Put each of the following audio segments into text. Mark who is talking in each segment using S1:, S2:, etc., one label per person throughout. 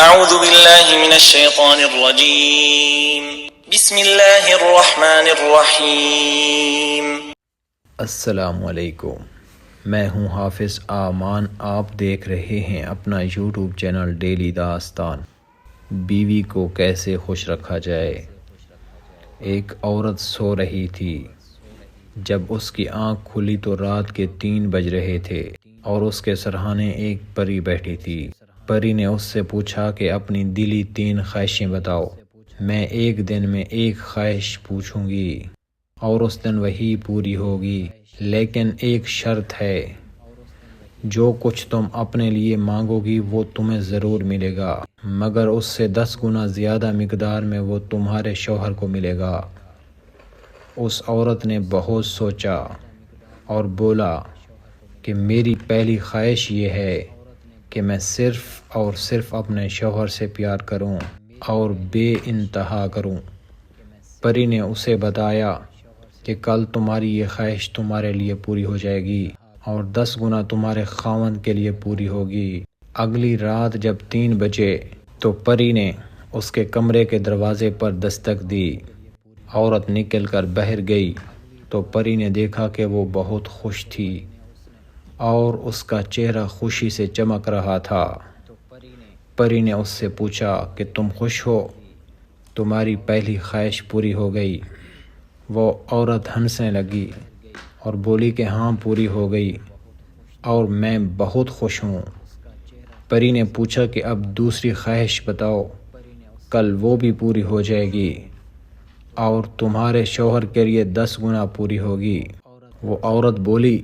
S1: أعوذ بالله من الشيطان الرجيم بسم الله الرحمن الرحيم.
S2: السلام علیکم، میں ہوں حافظ امان. آپ دیکھ رہے ہیں اپنا یوٹیوب چینل ڈیلی داستان. بیوی کو کیسے خوش رکھا جائے. ایک عورت سو رہی تھی. جب اس کی آنکھ کھلی تو رات کے 3 بج رہے تھے اور اس کے سرہانے ایک پری بیٹھی تھی. پری نے اس سے پوچھا کہ اپنی دلی 3 خواہشیں بتاؤ. میں ایک دن میں ایک خواہش پوچھوں گی اور اس دن وہی پوری ہوگی، لیکن ایک شرط ہے. جو کچھ تم اپنے لیے مانگو گی وہ تمہیں ضرور ملے گا، مگر اس سے 10 گنا زیادہ مقدار میں وہ تمہارے شوہر کو ملے گا. اس عورت نے بہت سوچا اور بولا کہ میری پہلی خواہش یہ ہے کہ میں صرف اور صرف اپنے شوہر سے پیار کروں اور بے انتہا کروں. پری نے اسے بتایا کہ کل تمہاری یہ خواہش تمہارے لیے پوری ہو جائے گی اور 10 گنا تمہارے خاوند کے لیے پوری ہوگی. اگلی رات جب 3 بجے تو پری نے اس کے کمرے کے دروازے پر دستک دی. عورت نکل کر باہر گئی تو پری نے دیکھا کہ وہ بہت خوش تھی اور اس کا چہرہ خوشی سے چمک رہا تھا. پری نے اس سے پوچھا کہ تم خوش ہو، تمہاری پہلی خواہش پوری ہو گئی. وہ عورت ہنسنے لگی اور بولی کہ ہاں پوری ہو گئی اور میں بہت خوش ہوں. پری نے پوچھا کہ اب دوسری خواہش بتاؤ، کل وہ بھی پوری ہو جائے گی اور تمہارے شوہر کے لیے 10 گنا پوری ہوگی. وہ عورت بولی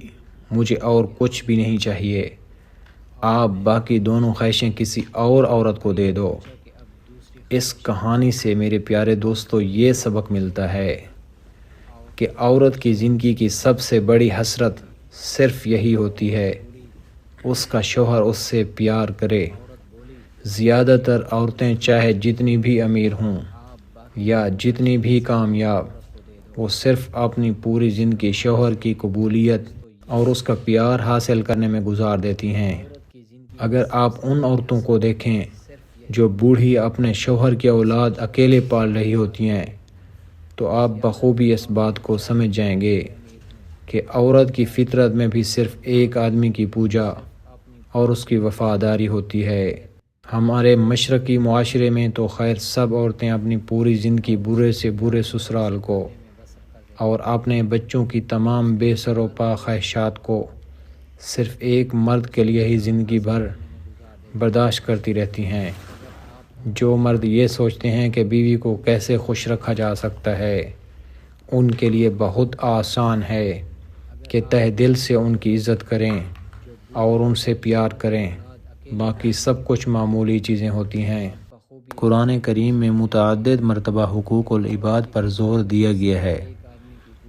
S2: مجھے اور کچھ بھی نہیں چاہیے، آپ باقی دونوں خواہشیں کسی اور عورت کو دے دو. اس کہانی سے میرے پیارے دوستو یہ سبق ملتا ہے کہ عورت کی زندگی کی سب سے بڑی حسرت صرف یہی ہوتی ہے اس کا شوہر اس سے پیار کرے. زیادہ تر عورتیں چاہے جتنی بھی امیر ہوں یا جتنی بھی کامیاب، وہ صرف اپنی پوری زندگی شوہر کی قبولیت اور اس کا پیار حاصل کرنے میں گزار دیتی ہیں. اگر آپ ان عورتوں کو دیکھیں جو بوڑھی اپنے شوہر کی اولاد اکیلے پال رہی ہوتی ہیں تو آپ بخوبی اس بات کو سمجھ جائیں گے کہ عورت کی فطرت میں بھی صرف ایک آدمی کی پوجا اور اس کی وفاداری ہوتی ہے. ہمارے مشرقی معاشرے میں تو خیر سب عورتیں اپنی پوری زندگی برے سے برے سسرال کو اور اپنے بچوں کی تمام بے سر و پا خواہشات کو صرف ایک مرد کے لیے ہی زندگی بھر برداشت کرتی رہتی ہیں. جو مرد یہ سوچتے ہیں کہ بیوی کو کیسے خوش رکھا جا سکتا ہے، ان کے لیے بہت آسان ہے کہ تہ دل سے ان کی عزت کریں اور ان سے پیار کریں. باقی سب کچھ معمولی چیزیں ہوتی ہیں. قرآن کریم میں متعدد مرتبہ حقوق العباد پر زور دیا گیا ہے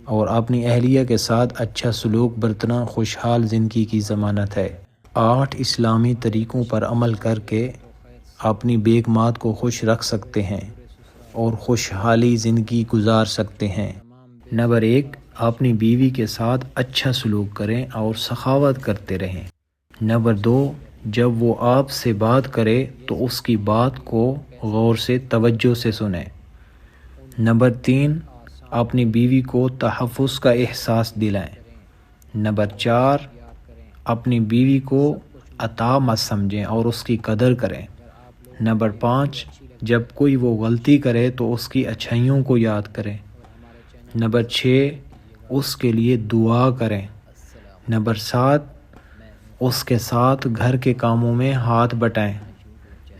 S2: اور اپنی اہلیہ کے ساتھ اچھا سلوک برتنا خوشحال زندگی کی ضمانت ہے. 8 اسلامی طریقوں پر عمل کر کے اپنی بیگمات کو خوش رکھ سکتے ہیں اور خوشحالی زندگی گزار سکتے ہیں. نمبر 1، اپنی بیوی کے ساتھ اچھا سلوک کریں اور سخاوت کرتے رہیں. نمبر 2، جب وہ آپ سے بات کرے تو اس کی بات کو غور سے توجہ سے سنیں. نمبر 3، اپنی بیوی کو تحفظ کا احساس دلائیں. نمبر 4، اپنی بیوی کو عطا مت سمجھیں اور اس کی قدر کریں. نمبر 5، جب کوئی وہ غلطی کرے تو اس کی اچھائیوں کو یاد کریں. نمبر 6، اس کے لیے دعا کریں. نمبر 7، اس کے ساتھ گھر کے کاموں میں ہاتھ بٹائیں.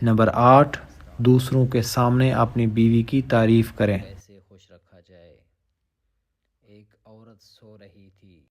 S2: نمبر 8، دوسروں کے سامنے اپنی بیوی کی تعریف کریں.
S3: خوش رکھا جائے. ایک عورت سو رہی